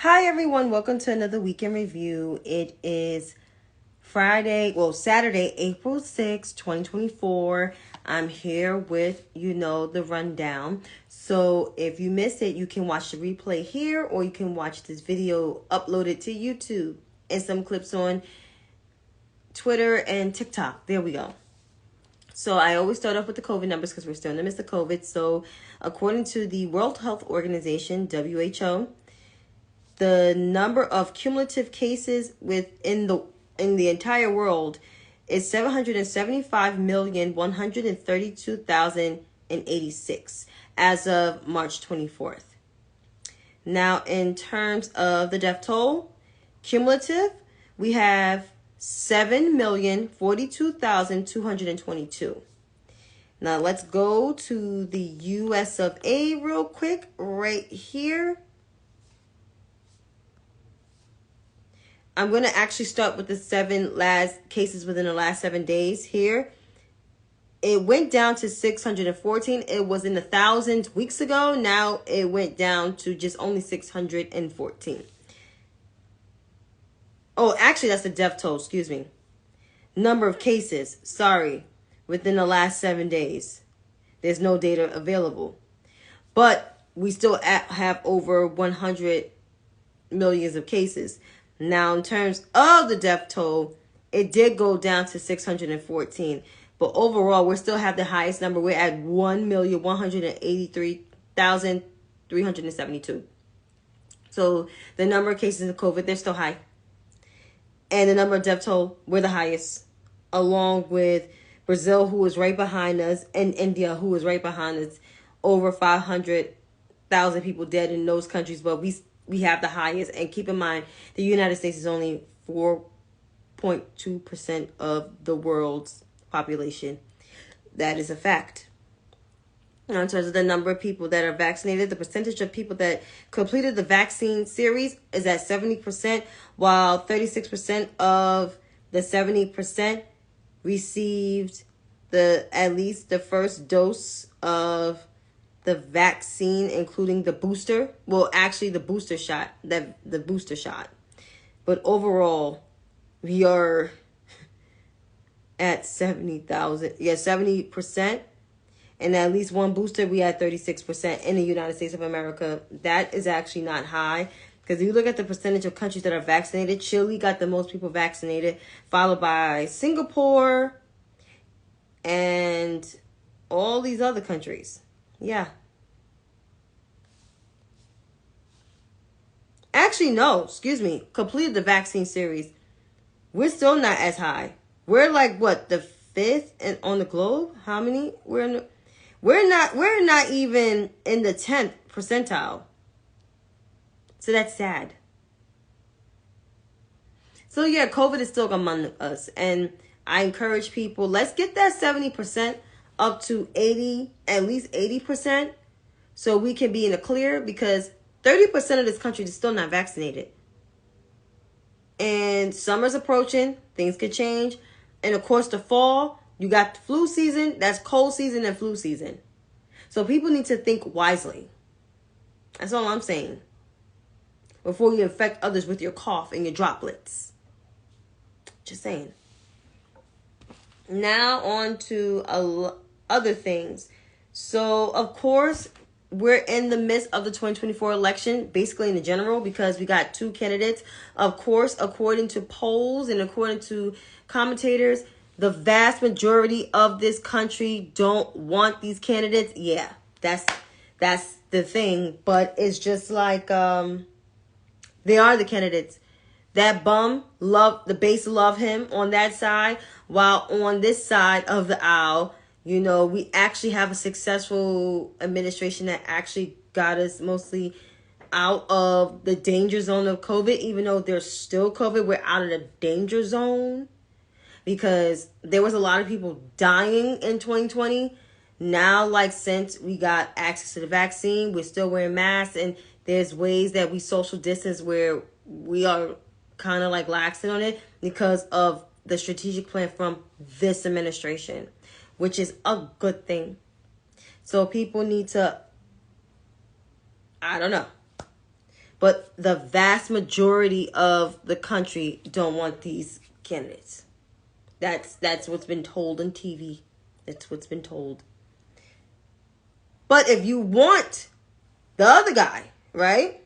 Hi everyone, welcome to another weekend review. It is Saturday, April 6th, 2024. I'm here with, the rundown. So if you missed it, you can watch the replay here or you can watch this video uploaded to YouTube and some clips on Twitter and TikTok. There we go. So I always start off with the COVID numbers because we're still in the midst of COVID. So according to the World Health Organization, WHO, the number of cumulative cases in the entire world is 775,132,086 as of March 24th. Now, in terms of the death toll, cumulative, we have 7,042,222. Now, let's go to the US of A real quick right here. I'm going to actually start with the 7 last cases within the last 7 days here. It went down to 614. It was in the thousands weeks ago. Now it went down to just only 614. Oh, actually, that's the death toll. Excuse me. Number of cases. Sorry. Within the last 7 days. There's no data available. But we still have over 100 millions of cases. Now, in terms of the death toll, it did go down to 614. But overall, we still have the highest number. We're at 1,183,372. So the number of cases of COVID, they're still high. And the number of death toll, we're the highest. Along with Brazil, who is right behind us, and India, who is right behind us. Over 500,000 people dead in those countries, but we have the highest. And keep in mind, the United States is only 4.2% of the world's population. That is a fact. Now, in terms of the number of people that are vaccinated, the percentage of people that completed the vaccine series is at 70%, while 36% of the 70% received at least the first dose of the vaccine, including the booster. Well, actually, the booster shot. The booster shot. But overall, we are at 70%. And at least one booster, we had 36% in the United States of America. That is actually not high. Because if you look at the percentage of countries that are vaccinated, Chile got the most people vaccinated, followed by Singapore and all these other countries. Yeah. Actually, no, excuse me. Completed the vaccine series. We're still not as high. We're like, what, the 5th on the globe? How many? We're not even in the 10th percentile. So that's sad. So yeah, COVID is still among us. And I encourage people, let's get that 70% up to 80, at least 80%, so we can be in the clear, because 30% of this country is still not vaccinated. And summer's approaching, things could change. And of course, the fall, you got the flu season, that's cold season and flu season. So people need to think wisely. That's all I'm saying. Before you infect others with your cough and your droplets. Just saying. Now on to other things. So, of course, we're in the midst of the 2024 election, basically in the general, because we got 2 candidates. Of course, according to polls and according to commentators, the vast majority of this country don't want these candidates. Yeah, that's the thing. But it's just like they are the candidates. That bum, the base love him on that side, while on this side of the aisle, we actually have a successful administration that actually got us mostly out of the danger zone of COVID. Even though there's still COVID, we're out of the danger zone, because there was a lot of people dying in 2020. Now, like, since we got access to the vaccine, we're still wearing masks, and there's ways that we social distance where we are kind of like laxing on it because of the strategic plan from this administration, which is a good thing. So people need to, I don't know. But the vast majority of the country don't want these candidates. That's what's been told on TV. That's what's been told. But if you want the other guy, right?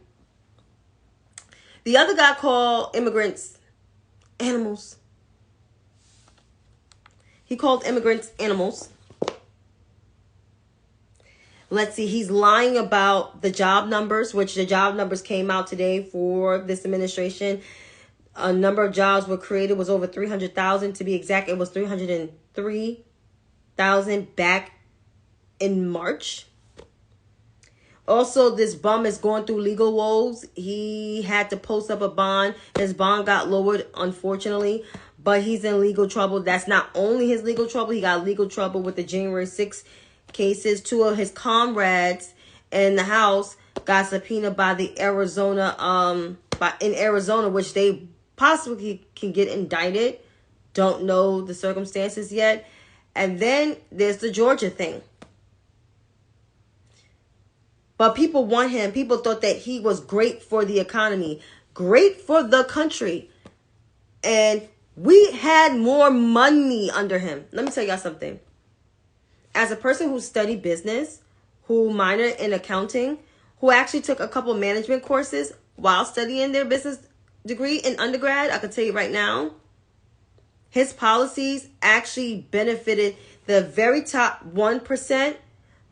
The other guy called immigrants animals. He called immigrants animals. Let's see, he's lying about the job numbers, which the job numbers came out today for this administration. A number of jobs were created, was over 300,000 to be exact. It was 303,000 back in March. Also, this bum is going through legal woes. He had to post up a bond. His bond got lowered, unfortunately, but he's in legal trouble. That's not only his legal trouble. He got legal trouble with the January 6th cases. Two of his comrades in the House got subpoenaed by the Arizona, in Arizona, which they possibly can get indicted. Don't know the circumstances yet. And then there's the Georgia thing. But people want him. People thought that he was great for the economy, great for the country. And we had more money under him. Let me tell y'all something. As a person who studied business, who minored in accounting, who actually took a couple management courses while studying their business degree in undergrad, I can tell you right now, his policies actually benefited the very top 1%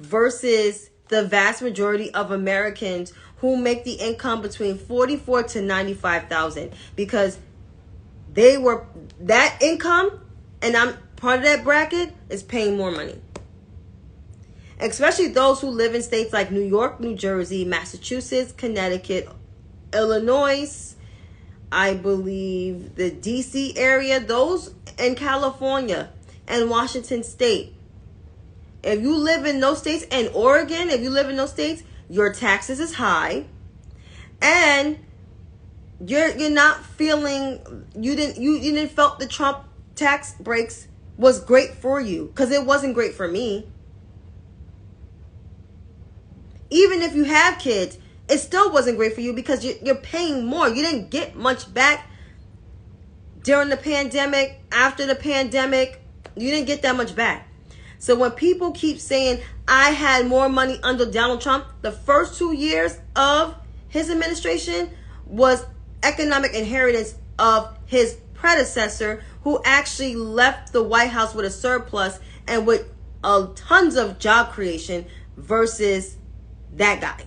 versus the vast majority of Americans who make the income between 44 to 95,000, because they were that income, and I'm part of that bracket, is paying more money. Especially those who live in states like New York, New Jersey, Massachusetts, Connecticut, Illinois, I believe the DC area, those in California and Washington State. If you live in those states, and Oregon, if you live in those states, your taxes is high, and you're not feeling, you didn't felt the Trump tax breaks was great for you, because it wasn't great for me. Even if you have kids, it still wasn't great for you because you're paying more. You didn't get much back during the pandemic. After the pandemic, you didn't get that much back. So when people keep saying, I had more money under Donald Trump, the first 2 years of his administration was economic inheritance of his predecessor, who actually left the White House with a surplus and with tons of job creation versus that guy.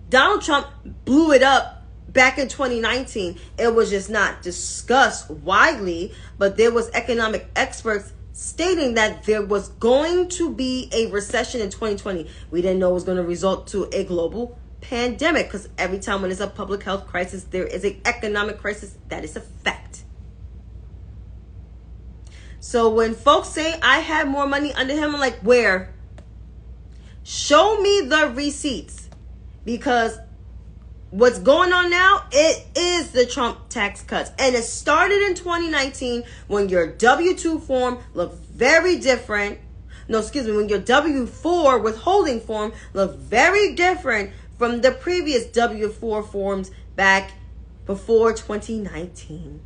Donald Trump blew it up back in 2019. It was just not discussed widely, but there was economic experts stating that there was going to be a recession in 2020. We didn't know it was going to result to a global pandemic, because every time when there's a public health crisis, there is an economic crisis. That is a fact. So when folks say I had more money under him, I'm like, where? Show me the receipts, because what's going on now, it is the Trump tax cuts. And it started in 2019 when your W-2 form looked very different. No, excuse me, when your W-4 withholding form looked very different from the previous W-4 forms back before 2019.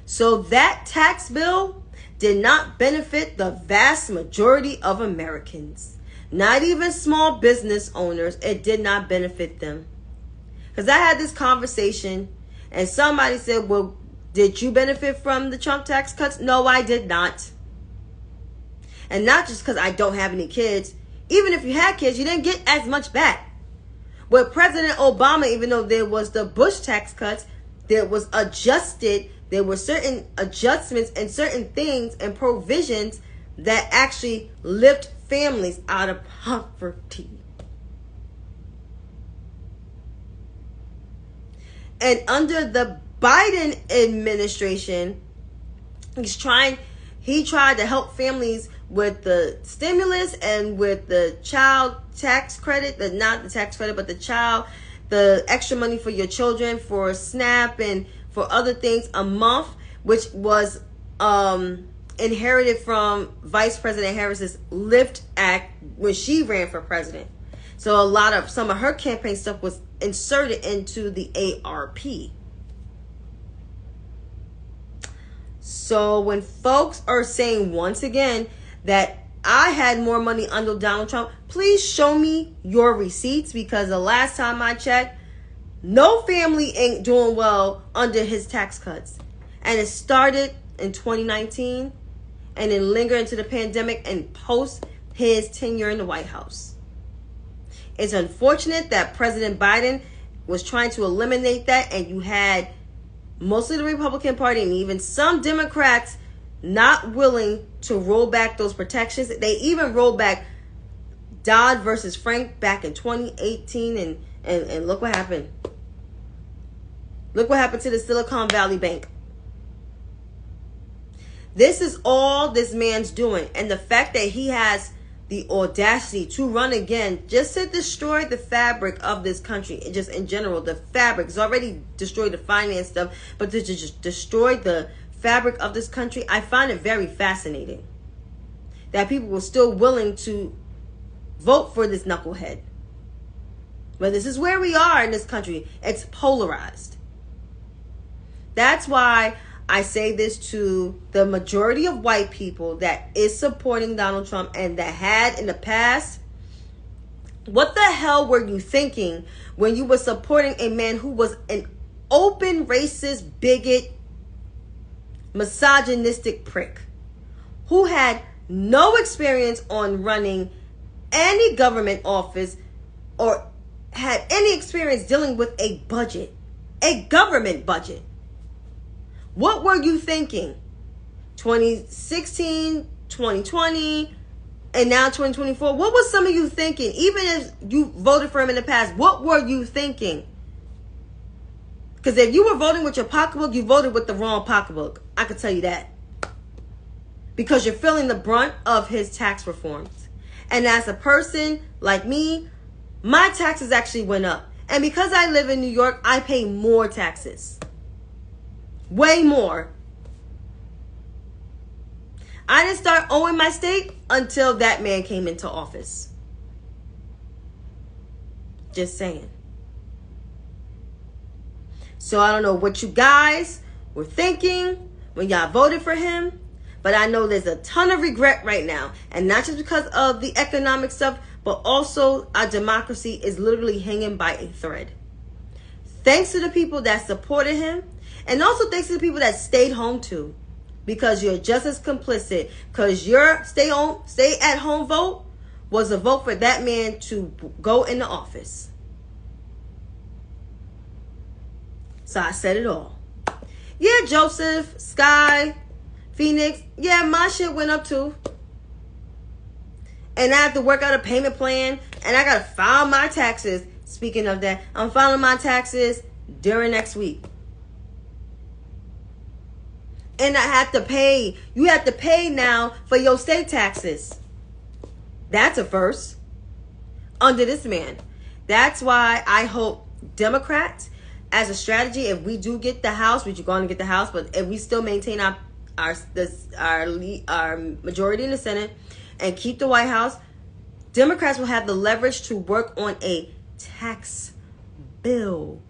So that tax bill did not benefit the vast majority of Americans. Not even small business owners. It did not benefit them. Because I had this conversation and somebody said, well, did you benefit from the Trump tax cuts? No, I did not. And not just because I don't have any kids. Even if you had kids, you didn't get as much back. With President Obama, even though there was the Bush tax cuts, there was adjusted. There were certain adjustments and certain things and provisions that actually lift families out of poverty. And under the Biden administration, he tried to help families with the stimulus and with the child tax credit, not the tax credit, but the extra money for your children, for SNAP and for other things a month, which was inherited from Vice President Harris's LIFT Act when she ran for president. So some of her campaign stuff was inserted into the ARP. So when folks are saying once again that I had more money under Donald Trump, please show me your receipts, because the last time I checked, no family ain't doing well under his tax cuts. And it started in 2019 and then lingered into the pandemic and post his tenure in the White House. It's unfortunate that President Biden was trying to eliminate that, and you had mostly the Republican Party and even some Democrats not willing to roll back those protections. They even rolled back Dodd versus Frank back in 2018, and look what happened. Look what happened to the Silicon Valley Bank. This is all this man's doing, and the fact that he has the audacity to run again just to destroy the fabric of this country, just in general, the fabric. It's already destroyed the finance stuff, but to just destroy the fabric of this country, I find it very fascinating that people were still willing to vote for this knucklehead. But this is where we are in this country. It's polarized. That's why I say this to the majority of white people that is supporting Donald Trump and that had in the past. What the hell were you thinking when you were supporting a man who was an open racist, bigot, misogynistic prick, who had no experience on running any government office or had any experience dealing with a budget, a government budget? What were you thinking? 2016, 2020, and now 2024. What was some of you thinking? Even if you voted for him in the past, what were you thinking? Because if you were voting with your pocketbook, you voted with the wrong pocketbook. I could tell you that. Because you're feeling the brunt of his tax reforms. And as a person like me, my taxes actually went up. And because I live in New York, I pay more taxes. Way more. I didn't start owing my state until that man came into office. Just saying. So I don't know what you guys were thinking when y'all voted for him, but I know there's a ton of regret right now. And not just because of the economic stuff, but also our democracy is literally hanging by a thread. Thanks to the people that supported him, and also thanks to the people that stayed home too, because you're just as complicit. Because your stay at home vote was a vote for that man to go into office. So I said it all. Yeah, Joseph, Sky, Phoenix. Yeah, my shit went up too. And I have to work out a payment plan, and I gotta file my taxes. Speaking of that, I'm filing my taxes during next week. And I have to pay. You have to pay now for your state taxes. That's a first under this man. That's why I hope Democrats, as a strategy, if we do get the House, which you're going to get the House, but if we still maintain our majority in the Senate and keep the White House, Democrats will have the leverage to work on a tax bill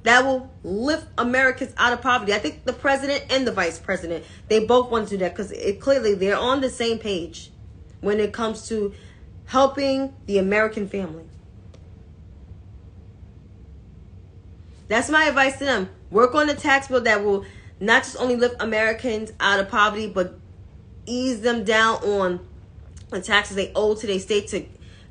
that will lift Americans out of poverty. I think the president and the vice president, they both want to do that because clearly they're on the same page when it comes to helping the American family. That's my advice to them. Work on a tax bill that will not just only lift Americans out of poverty, but ease them down on the taxes they owe to their state, to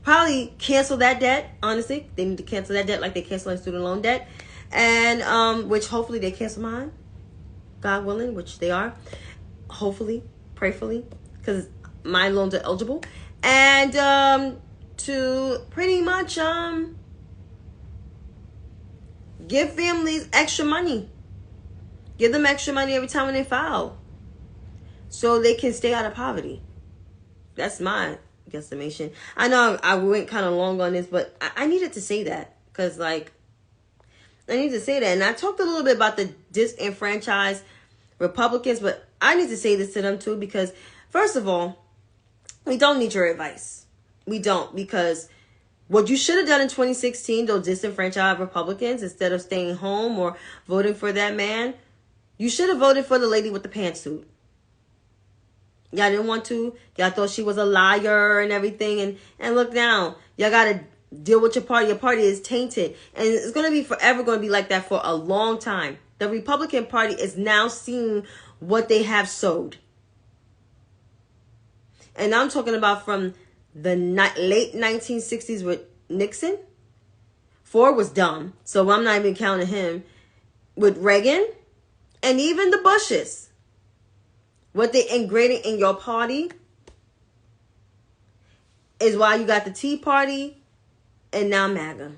probably cancel that debt. Honestly, they need to cancel that debt like they cancel student loan debt. And which hopefully they cancel mine, God willing, which they are, hopefully, prayerfully, because my loans are eligible. And to pretty much give families extra money. Give them extra money every time when they file, so they can stay out of poverty. That's my guesstimation. I know I went kind of long on this, but I needed to say that because, like, I need to say that. And I talked a little bit about the disenfranchised Republicans, but I need to say this to them too, because first of all, we don't need your advice. We don't, because What you should have done in 2016, those disenfranchised Republicans, instead of staying home or voting for that man, you should have voted for the lady with the pantsuit. Y'all didn't want to. Y'all thought she was a liar and everything. And look now. Y'all got to deal with your party. Your party is tainted. And it's going to be forever going to be like that for a long time. The Republican Party is now seeing what they have sowed. And I'm talking about from the late 1960s with Nixon. Ford was dumb. So I'm not even counting him. With Reagan. And even the Bushes. What they ingrained in your party is why you got the Tea Party and now MAGA.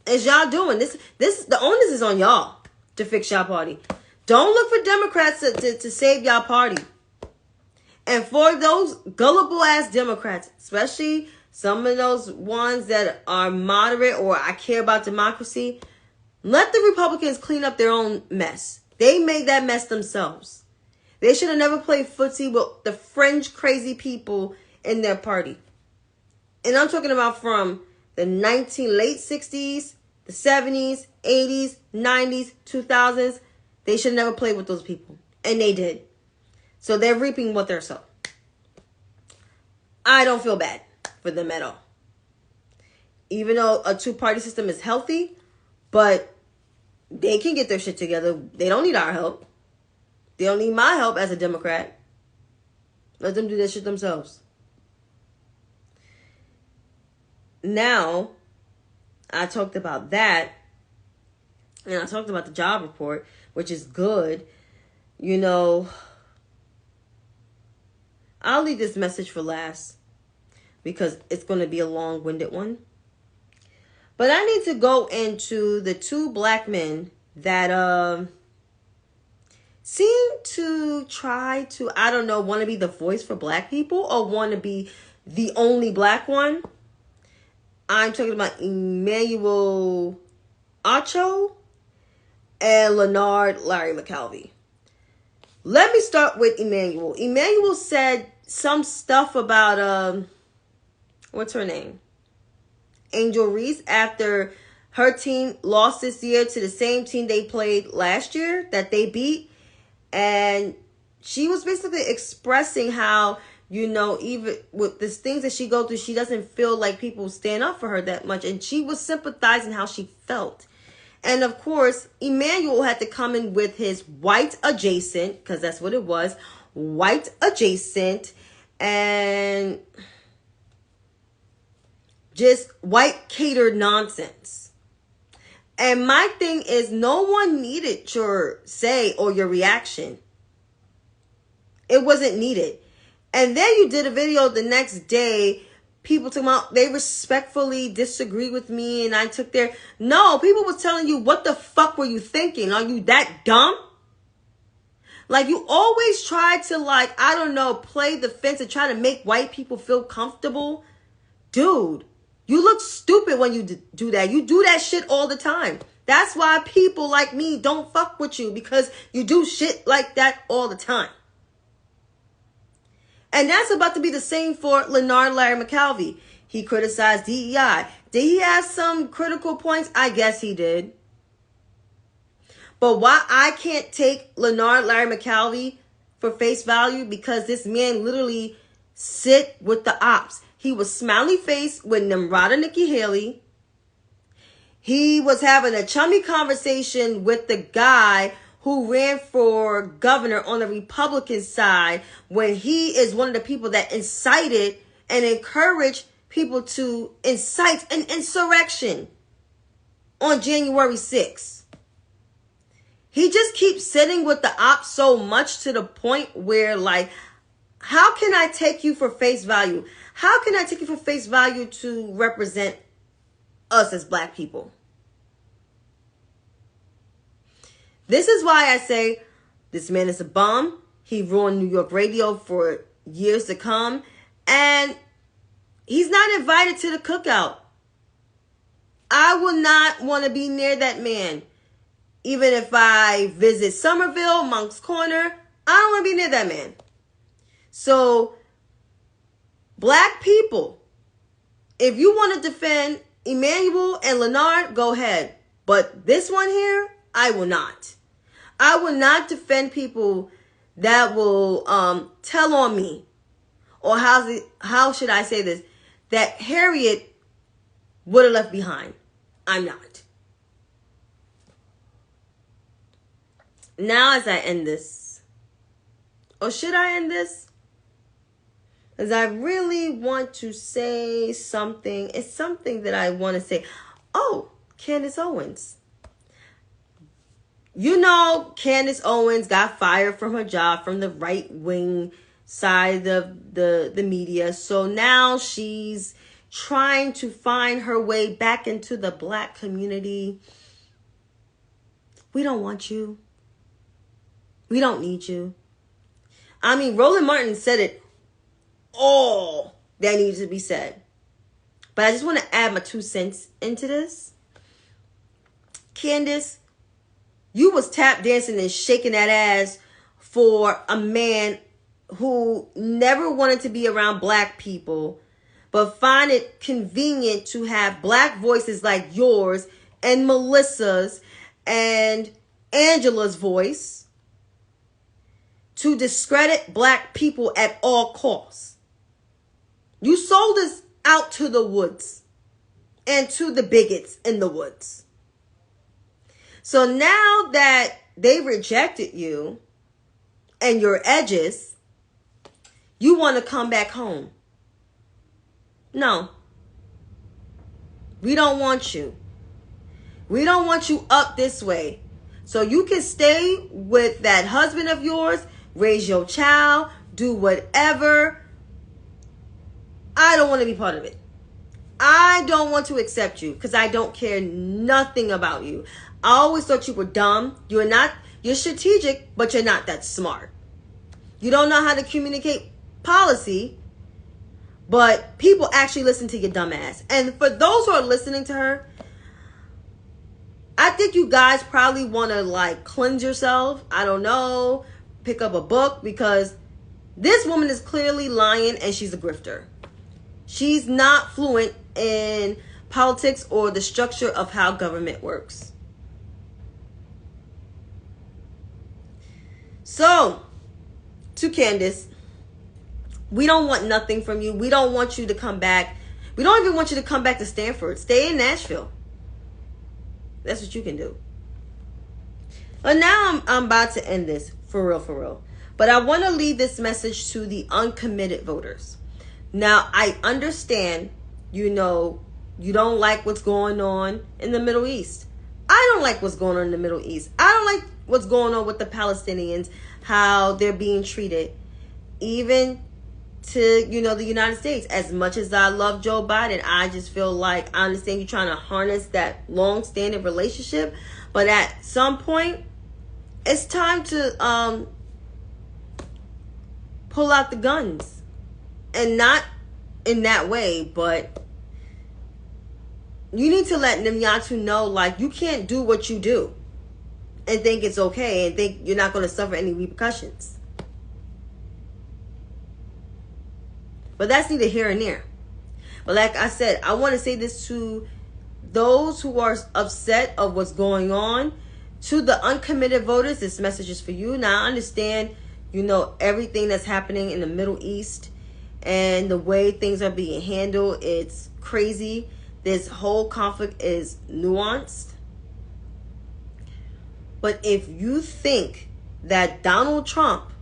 It's y'all doing this. The onus is on y'all to fix y'all party. Don't look for Democrats to save y'all party. And for those gullible ass Democrats, especially some of those ones that are moderate or I care about democracy, let the Republicans clean up their own mess. They made that mess themselves. They should have never played footsie with the fringe crazy people in their party. And I'm talking about from the late 60s, the 70s, 80s, 90s, 2000s. They should have never played with those people. And they did. So they're reaping what they're sowing. I don't feel bad for them at all. Even though a two-party system is healthy, but they can get their shit together. They don't need our help. They don't need my help as a Democrat. Let them do that shit themselves. Now, I talked about that. And I talked about the job report, which is good. You know, I'll leave this message for last because it's going to be a long-winded one. But I need to go into the two black men that seem to try to, I don't know, want to be the voice for black people or want to be the only black one. I'm talking about Emmanuel Acho and Leonard Larry McKelvey. Let me start with Emmanuel. Emmanuel said some stuff about, what's her name? Angel Reese, after her team lost this year to the same team they played last year that they beat. And she was basically expressing how, you know, even with the things that she goes through, she doesn't feel like people stand up for her that much. And she was sympathizing how she felt. And of course, Emmanuel had to come in with his white adjacent, because that's what it was, white adjacent, and just white catered nonsense. And my thing is, no one needed your say or your reaction. It wasn't needed. And then you did a video the next day. People talking about they respectfully disagree with me and I took their... No, people was telling you, what the fuck were you thinking? Are you that dumb? Like, you always try to, like, I don't know, play the fence and try to make white people feel comfortable. Dude, you look stupid when you do that. You do that shit all the time. That's why people like me don't fuck with you, because you do shit like that all the time. And that's about to be the same for Leonard Larry McKelvey. He criticized DEI. Did he have some critical points? I guess he did. But why I can't take Leonard Larry McKelvey for face value? Because this man literally sit with the ops. He was smiley face with Nimrata Nikki Haley. He was having a chummy conversation with the guy who ran for governor on the Republican side, when he is one of the people that incited and encouraged people to incite an insurrection on January 6th. He just keeps sitting with the ops so much to the point where, like, how can I take you for face value? How can I take you for face value to represent us as black people? This is why I say this man is a bum. He ruined New York radio for years to come. And he's not invited to the cookout. I will not want to be near that man. Even if I visit Somerville, Monk's Corner, I don't want to be near that man. So, black people, If you want to defend Emmanuel and Leonard, go ahead. But this one here, I will not. I will not defend people that will tell on me, or how should I say this, that Harriet would have left behind. I'm not. Now as I end this, or should I end this? Because I really want to say something. It's something that I want to say. Oh, Candace Owens. You know, Candace Owens got fired from her job from the right-wing side of the media. So now she's trying to find her way back into the black community. We don't want you. We don't need you. I mean, Roland Martin said it all that needs to be said. But I just want to add my 2 cents into this. Candace, you was tap dancing and shaking that ass for a man who never wanted to be around black people, but find it convenient to have black voices like yours and Melissa's and Angela's voice to discredit black people at all costs. You sold us out to the woods and to the bigots in the woods. So now that they rejected you and your edges, you want to come back home. No. We don't want you. We don't want you up this way. So you can stay with that husband of yours, raise your child, do whatever. I don't want to be part of it. I don't want to accept you because I don't care nothing about you. I always thought you were dumb. You're strategic, but you're not that smart. You don't know how to communicate policy, but people actually listen to your dumb ass. And for those who are listening to her, I think you guys probably want to like cleanse yourself. I don't know. Pick up a book, because this woman is clearly lying and she's a grifter. She's not fluent in politics or the structure of how government works. So, to Candace, we don't want nothing from you. We don't want you to come back. We don't even want you to come back to Stanford. Stay in Nashville. That's what you can do. But now I'm about to end this. For real. But I want to leave this message to the uncommitted voters. Now, I understand, you don't like what's going on in the Middle East. I don't like what's going on in the Middle East. I don't like what's going on with the Palestinians, how they're being treated. Even to, the United States. As much as I love Joe Biden, I just feel like I understand you're trying to harness that long-standing relationship. But at some point, it's time to pull out the guns. And not in that way, but you need to let Netanyahu know, like, you can't do what you do and think it's okay and think you're not going to suffer any repercussions. But that's neither here nor there. But like I said, I want to say this to those who are upset of what's going on. To the uncommitted voters, this message is for you. Now, I understand, everything that's happening in the Middle East and the way things are being handled. It's crazy. This whole conflict is nuanced. But if you think that Donald Trump,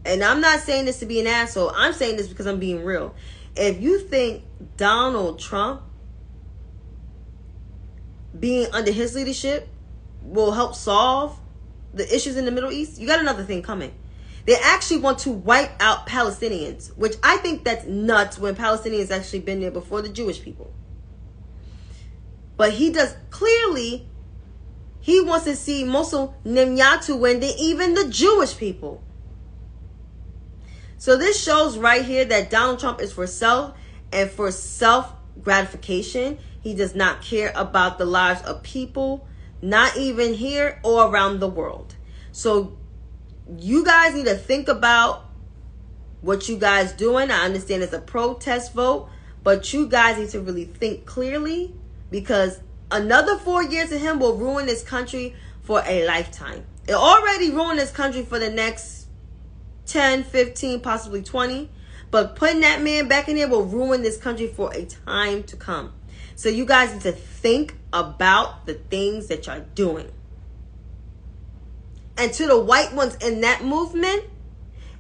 and I'm not saying this to be an asshole, I'm saying this because I'm being real. If you think Donald Trump being under his leadership will help solve the issues in the Middle East, you got another thing coming. They actually want to wipe out Palestinians, which I think that's nuts when Palestinians actually been there before the Jewish people. But he wants to see Mosul Netanyahu win than even the Jewish people. So this shows right here that Donald Trump is for self and for self gratification. He does not care about the lives of people, not even here or around the world. So you guys need to think about what you guys doing. I understand it's a protest vote, But you guys need to really think clearly, because another 4 years of him will ruin this country for a lifetime. It already ruined this country for the next 10, 15, possibly 20. But putting that man back in there will ruin this country for a time to come. So you guys need to think about the things that you're doing. And to the white ones in that movement,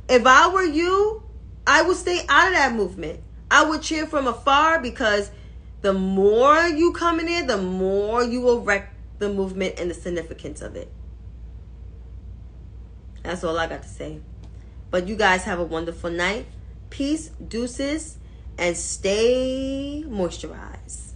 if I were you, I would stay out of that movement. I would cheer from afar, because the more you come in there, the more you will wreck the movement and the significance of it. That's all I got to say. But you guys have a wonderful night. Peace, deuces, and stay moisturized.